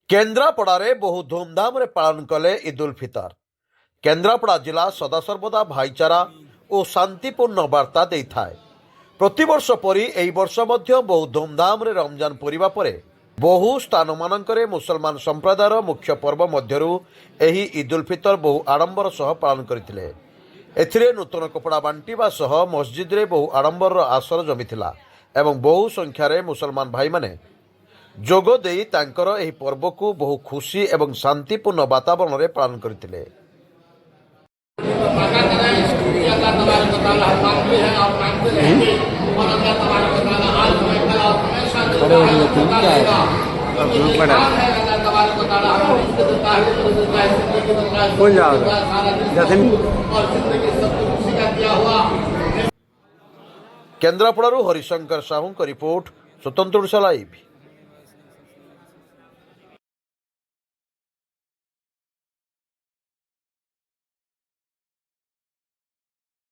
केन्द्रापड़ारे बहु धूमधाम रे पालन कले ईद उल फितर। केन्द्रापड़ा जिला सदासर्वदा भाईचारा और शांतिपूर्ण वार्ता दे थाए। प्रतिवर्ष परी एई वर्ष मध्य बहु धूमधाम रे रमजान पूरीबा परे बहु स्थान मानकरे मुसलमान संप्रदायर मुख्य पर्व मध्यरु एही ईद उल फितर बहु आडंबर सह पालन करथिले। एथिरे नूतन कपड़ा बांटिबा सह मस्जिद रे बहु आडंबर आसर जमिथिला एवं बहु संख्यारे मुसलमान भाई माने जोग देई तांकर एही पर्व को बहु खुशी एवं शांतिपूर्ण वातावरण रे पालन करथिले। केन्द्रापड़ारू हरिशंकर साहू का रिपोर्ट, स्वतंत्र ओडिशा लाइव।